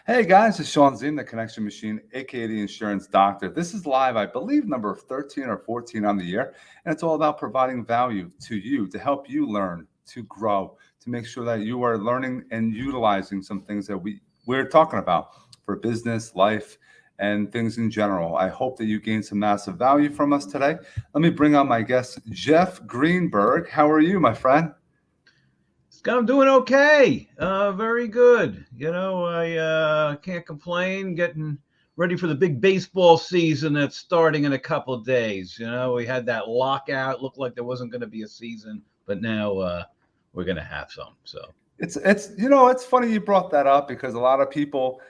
Hey guys, it's Shawn Ziem, the Connection Machine, aka the Insurance Doctor. This is live, I believe, number 13 or 14 on the year, and it's all about providing value to you to help you learn, to grow, to make sure that you are learning and utilizing some things that we're talking about for business, life, and things in general. I hope that you gain some massive value from us today. Let me bring on my guest, Jeff Greenberg. How are you, my friend? I'm doing okay. Very good. I can't complain. Getting ready for the big baseball season that's starting in a couple of days. We had that lockout. Looked like there wasn't going to be a season, but now we're going to have some. So It's funny you brought that up because a lot of people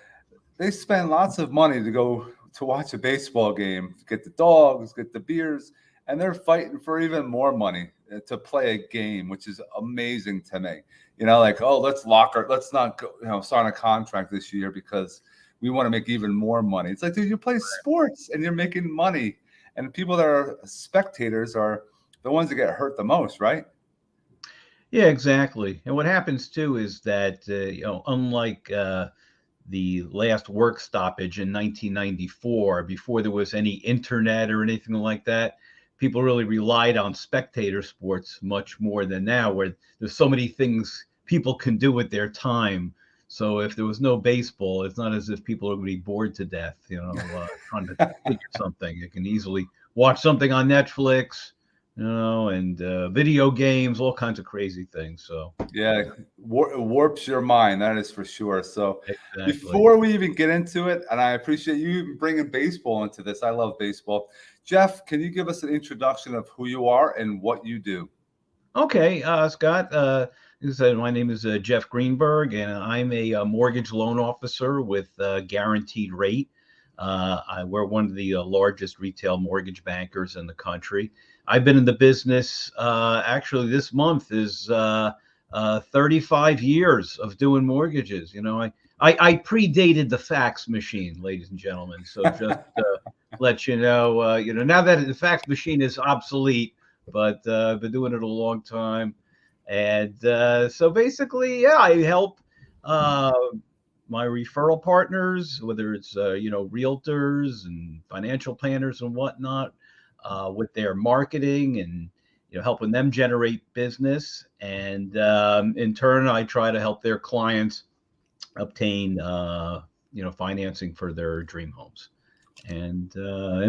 they spend lots of money to go to watch a baseball game, get the dogs, get the beers, and they're fighting for even more money to play a game, which is amazing to me. Like, oh, let's not go, sign a contract this year because we want to make even more money. It's like, dude, you play sports and you're making money, and people that are spectators are the ones that get hurt the most, right? yeah, exactly. And what happens too is that unlike the last work stoppage in 1994, before there was any internet or anything like that, people really relied on spectator sports much more than now, where there's so many things people can do with their time. So if there was no baseball, it's not as if people are going to be bored to death, trying to figure something. You can easily watch something on Netflix, and video games, all kinds of crazy things. So Yeah, warps your mind, that is for sure. So, exactly. before we even get into it, and I appreciate you even bringing baseball into this, I love baseball. Jeff, can you give us an introduction of who you are and what you do? Okay, Scott. As I said, my name is Jeff Greenberg, and I'm a mortgage loan officer with Guaranteed Rate. We're one of the largest retail mortgage bankers in the country. I've been in the business. Actually, this month is 35 years of doing mortgages. I predated the fax machine, ladies and gentlemen. So just let now that the fax machine is obsolete, but I've been doing it a long time. And so basically, yeah, I help uh, my referral partners, whether it's realtors and financial planners and whatnot, with their marketing and helping them generate business. And in turn, I try to help their clients obtain financing for their dream homes. And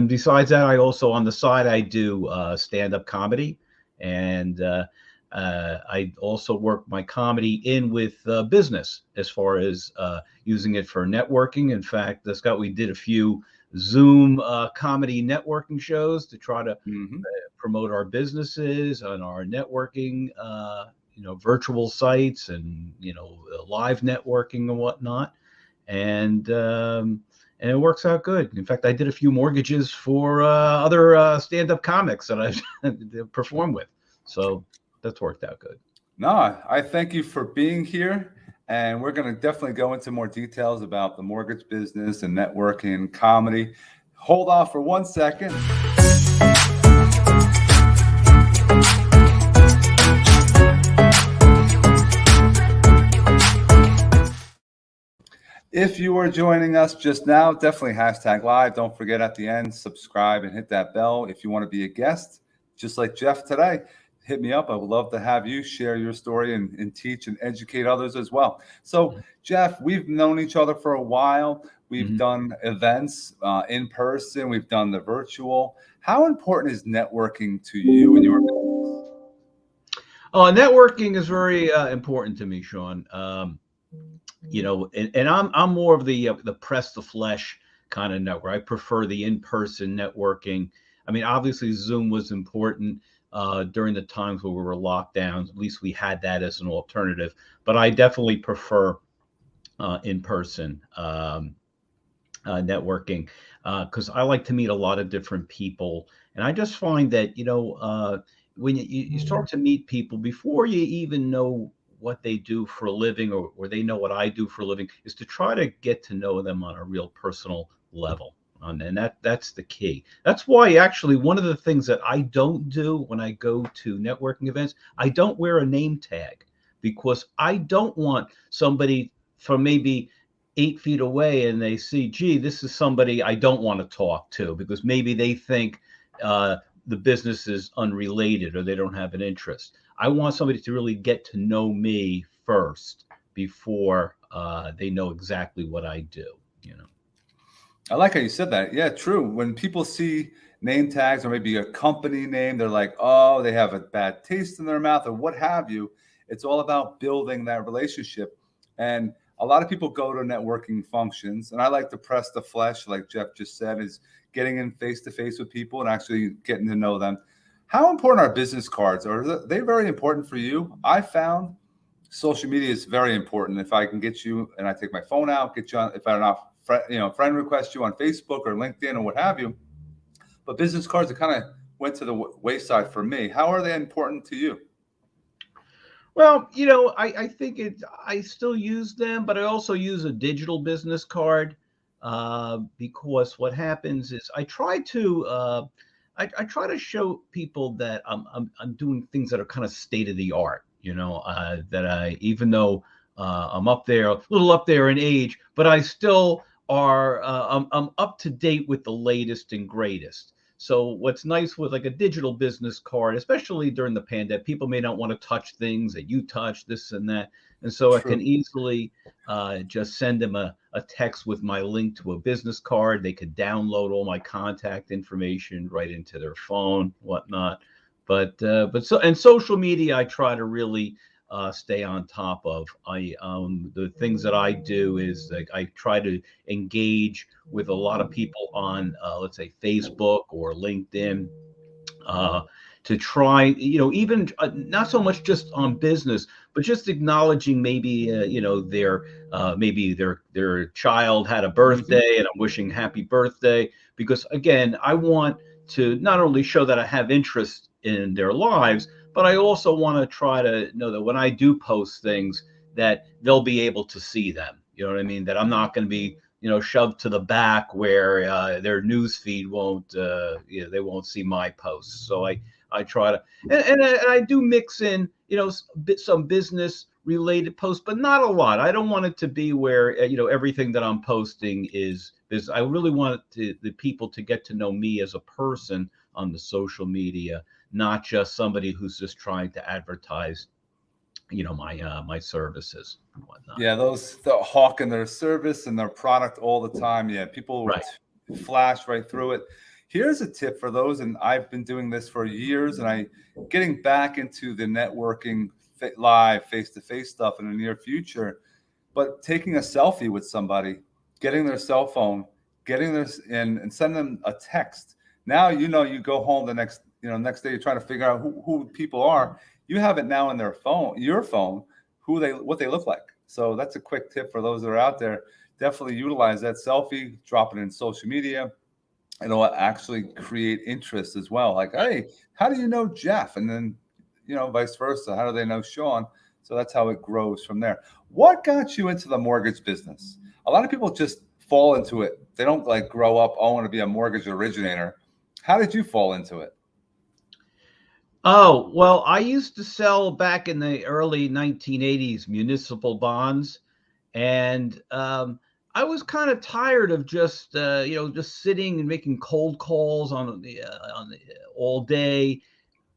besides that, I also on the side I do stand-up comedy, and I also work my comedy in with business as far as using it for networking. In fact, Scott, we did a few Zoom comedy networking shows to try to Hmm. promote our businesses and our networking, virtual sites and live networking and whatnot. And it works out good. In fact, I did a few mortgages for other stand-up comics that I perform with, so that's worked out good. No, I thank you for being here. And we're going to definitely go into more details about the mortgage business and networking and comedy. Hold off for 1 second. If you are joining us just now, definitely hashtag live. Don't forget at the end, subscribe and hit that bell. If you want to be a guest, just like Jeff today, hit me up. I would love to have you share your story and teach and educate others as well. So, Jeff, we've known each other for a while. We've Mhm. done events in person, we've done the virtual. How important is networking to you and your business? Oh, networking is very important to me, Sean. And I'm more of the press the flesh kind of network. I prefer the in-person networking. I mean, obviously Zoom was important during the times where we were locked down. At least we had that as an alternative. But I definitely prefer in-person networking because I like to meet a lot of different people, and I just find that when you start to meet people before you even know what they do for a living or they know what I do for a living is to try to get to know them on a real personal level. And that's the key. That's why actually one of the things that I don't do when I go to networking events, I don't wear a name tag because I don't want somebody from maybe 8 feet away and they see, gee, this is somebody I don't want to talk to because maybe they think the business is unrelated or they don't have an interest. I want somebody to really get to know me first before they know exactly what I do, you know. I like how you said that. Yeah, true. When people see name tags or maybe a company name, they're like, oh, they have a bad taste in their mouth or what have you. It's all about building that relationship. And a lot of people go to networking functions, and I like to press the flesh, like Jeff just said, is getting in face to face with people and actually getting to know them. How important are business cards? Are they very important for you? I found social media is very important. If I can get you, and I take my phone out, get you on, if I don't friend request you on Facebook or LinkedIn or what have you. But business cards, it kind of went to the wayside for me. How are they important to you? Well, I think I still use them, but I also use a digital business card because what happens is I try to show people that I'm doing things that are kind of state of the art, that I, even though I'm up there, a little up there in age, but I still I'm up to date with the latest and greatest. So what's nice with like a digital business card, especially during the pandemic, people may not want to touch things that you touch, this and that. And so I can True. easily just send them a text with my link to a business card. They could download all my contact information right into their phone, whatnot. But so, and social media, I try to really stay on top of. The things that I do is like I try to engage with a lot of people on, let's say, Facebook or LinkedIn, uh, to try, even not so much just on business, but just acknowledging maybe, maybe their child had a Mm-hmm. birthday and I'm wishing happy birthday. Because again, I want to not only show that I have interest in their lives, but I also want to try to know that when I do post things, that they'll be able to see them. You know what I mean? That I'm not going to be, shoved to the back where their news feed won't, they won't see my posts. So I try to, and I do mix in, some business related posts, but not a lot. I don't want it to be where, everything that I'm posting is business. I really want the people to get to know me as a person on the social media, not just somebody who's just trying to advertise, my services and whatnot. Yeah, those the hawking their service and their product all the time. Yeah, people Right. flash right through it. Here's a tip for those, and I've been doing this for years, and I getting back into the networking live face-to-face stuff in the near future. But taking a selfie with somebody, getting their cell phone, getting this in, and send them a text. Now you go home the next day. You're trying to figure out who people are. You have it now in their phone, your phone, what they look like. So that's a quick tip for those that are out there. Definitely utilize that selfie, drop it in social media. It'll actually create interest as well. Like, hey, how do you know Jeff? And then, vice versa. How do they know Shawn? So that's how it grows from there. What got you into the mortgage business? A lot of people just fall into it. They don't like grow up, oh, I want to be a mortgage originator. How did you fall into it? Oh, well, I used to sell back in the early 1980s municipal bonds. And I was kind of tired of just, just sitting and making cold calls all day.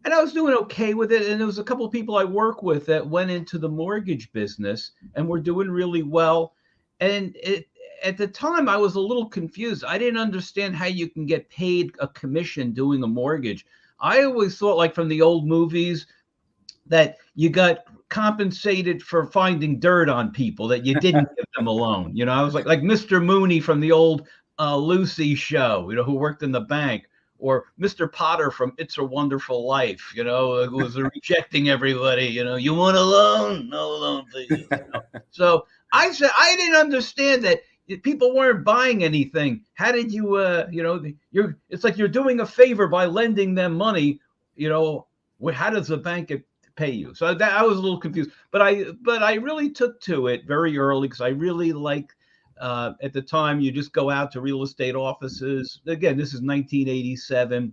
And I was doing okay with it. And there was a couple of people I work with that went into the mortgage business and were doing really well. And at the time, I was a little confused. I didn't understand how you can get paid a commission doing a mortgage. I always thought, like from the old movies, that you got compensated for finding dirt on people, that you didn't give them a loan. I was like Mr. Mooney from the old Lucy show, who worked in the bank, or Mr. Potter from It's a Wonderful Life, who was rejecting everybody. You want a loan? No loan for you. So I said I didn't understand that people weren't buying anything. How did you, it's like you're doing a favor by lending them money. How does the bank pay you? So that I was a little confused, but I really took to it very early because I really like, at the time you just go out to real estate offices. Again, this is 1987,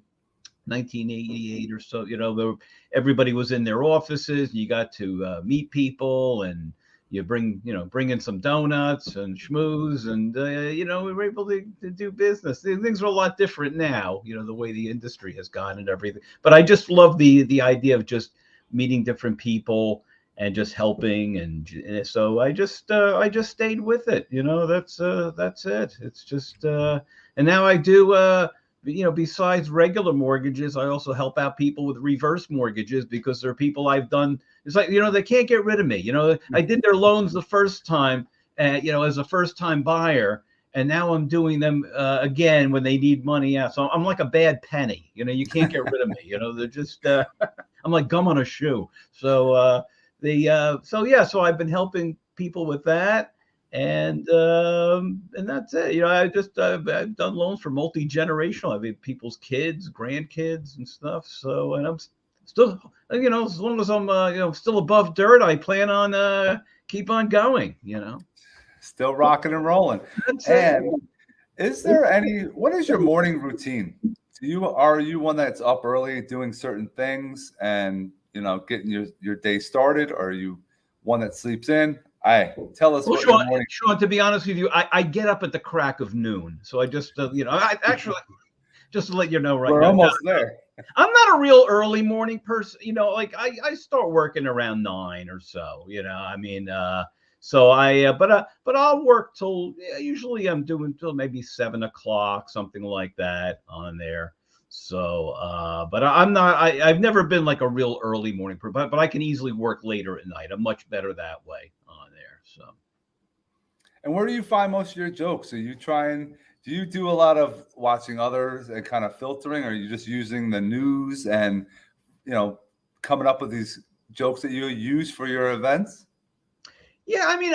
1988 or so. Everybody was in their offices. You got to meet people and you bring in some donuts and schmooze, and we were able to do business. Things are a lot different now, the way the industry has gone and everything. But I just love the idea of just meeting different people and just helping, and so I just stayed with it. That's it. It's just and now I do. Besides regular mortgages, I also help out people with reverse mortgages, because there are people I've done. It's like, they can't get rid of me. I did their loans the first time, as a first time buyer. And now I'm doing them again when they need money out. So I'm like a bad penny. You can't get rid of me. They're just, I'm like gum on a shoe. So so I've been helping people with that. And that's it. I've done loans for multi-generational. I mean, people's kids, grandkids, and stuff. So, and I'm still, as long as I'm, still above dirt, I plan on keep on going. Still rocking and rolling. That's and what is your morning routine? Are you one that's up early doing certain things and getting your day started, or are you one that sleeps in? Tell us what Sean, your morning. Sean, to be honest with you, I get up at the crack of noon. So I just, I actually, just to let you know, We're almost there. I'm not a real early morning person. Like I start working around 9 or so. I mean, so but I'll work till usually I'm doing till maybe 7 o'clock, something like that on there. So, but I've never been like a real early morning person, but I can easily work later at night. I'm much better that way on there. So. And where do you find most of your jokes? Do you do a lot of watching others and kind of filtering, or are you just using the news and, coming up with these jokes that you use for your events? Yeah, I mean,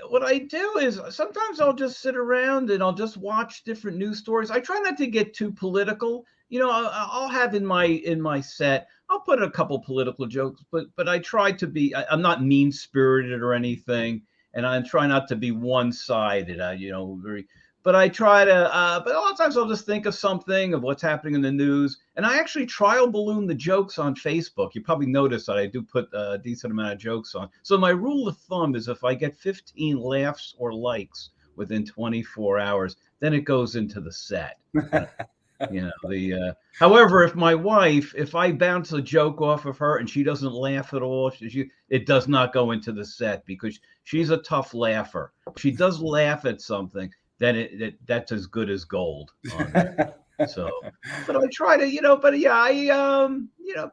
what I do is sometimes I'll just sit around and I'll just watch different news stories. I try not to get too political. I'll have in my set, I'll put a couple political jokes, but I try to be. I'm not mean spirited or anything, and I try not to be one sided. Very. But I try to. But a lot of times I'll just think of something of what's happening in the news, and I actually trial balloon the jokes on Facebook. You probably noticed that I do put a decent amount of jokes on. So my rule of thumb is if I get 15 laughs or likes within 24 hours, then it goes into the set. However, if I bounce a joke off of her and she doesn't laugh at all, it does not go into the set, because she's a tough laugher. If she does laugh at something, then that's as good as gold on there. So, but I try to, but yeah,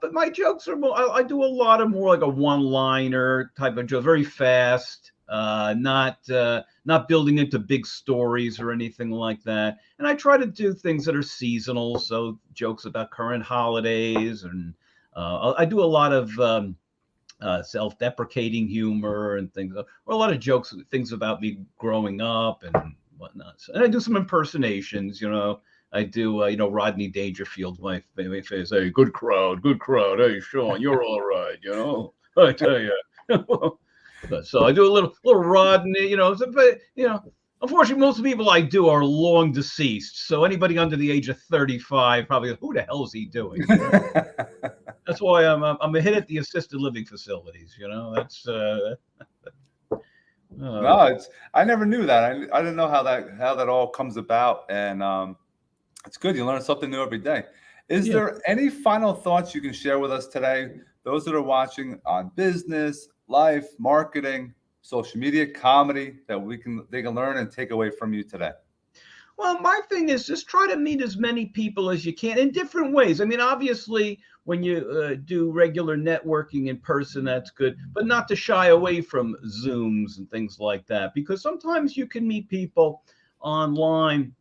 but my jokes are more, I do a lot of more like a one-liner type of joke, very fast, not building into big stories or anything like that. And I try to do things that are seasonal, so jokes about current holidays, and I do a lot of self-deprecating humor and things, or a lot of jokes, things about me growing up and whatnot. So, and I do some impersonations, I do, Rodney Dangerfield, my famous face. Hey, good crowd. Hey, Sean, you're all right, I tell you. So I do a little Rodney, but unfortunately, most of the people I do are long deceased. So anybody under the age of 35 probably, who the hell is he doing? That's why I'm a hit at the assisted living facilities. That's. No, I never knew that. I didn't know how that all comes about, and it's good. You learn something new every day. Is there any final thoughts you can share with us today? Those that are watching on business, life, marketing, social media, comedy, that they can learn and take away from you today. Well, my thing is just try to meet as many people as you can in different ways. I mean, obviously, when you do regular networking in person, that's good, but not to shy away from Zooms and things like that, because sometimes you can meet people online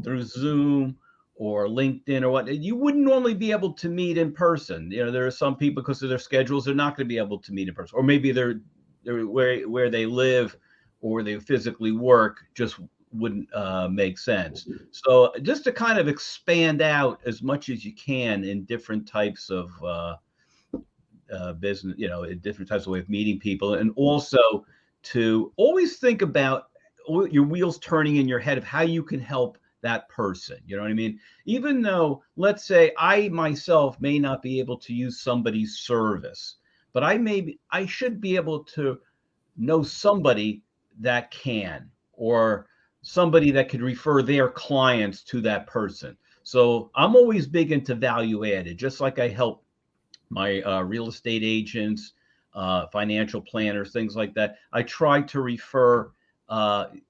through Zoom or LinkedIn or what you wouldn't normally be able to meet in person. There are some people, because of their schedules, they're not going to be able to meet in person, or maybe they're where they live or they physically work just wouldn't make sense. So just to kind of expand out as much as you can in different types of business, in different types of way of meeting people, and also to always think about your wheels turning in your head of how you can help that person. You know what I mean? Even though, let's say I myself may not be able to use somebody's service, but I should be able to know somebody that can, or somebody that could refer their clients to that person. So I'm always big into value added, just like I help my real estate agents, financial planners, things like that. I try to refer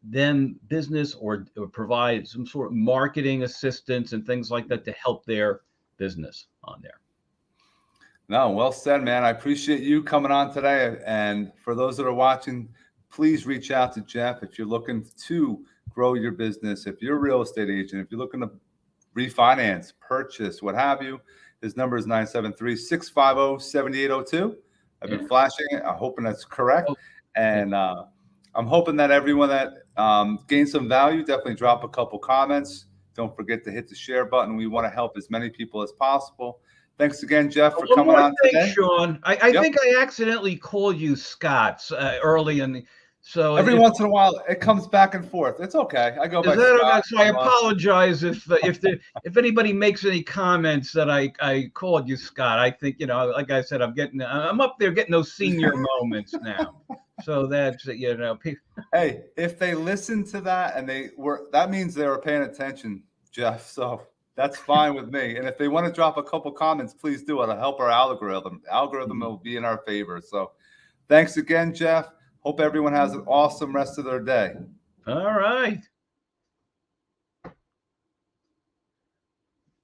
them business, or provide some sort of marketing assistance and things like that to help their business on there. No, well said, man. I appreciate you coming on today. And for those that are watching, please reach out to Jeff if you're looking to grow your business. If you're a real estate agent, if you're looking to refinance, purchase, what have you, his number is 973-650-7802. I've been flashing it. I'm hoping that's correct. And I'm hoping that everyone that gained some value, definitely drop a couple comments. Don't forget to hit the share button. We want to help as many people as possible. Thanks again, Jeff, for coming on today. Shawn. I think I accidentally called you Scott early in the. So every once in a while, it comes back and forth. It's okay. I go by Scott. So I apologize if anybody makes any comments that I called you Scott. I think, like I said, I'm up there getting those senior moments now. So that's, Hey, if they listen to that and that means they were paying attention, Jeff. So that's fine with me. And if they want to drop a couple comments, please do. It'll help our algorithm. The algorithm will be in our favor. So thanks again, Jeff. Hope everyone has an awesome rest of their day. All right.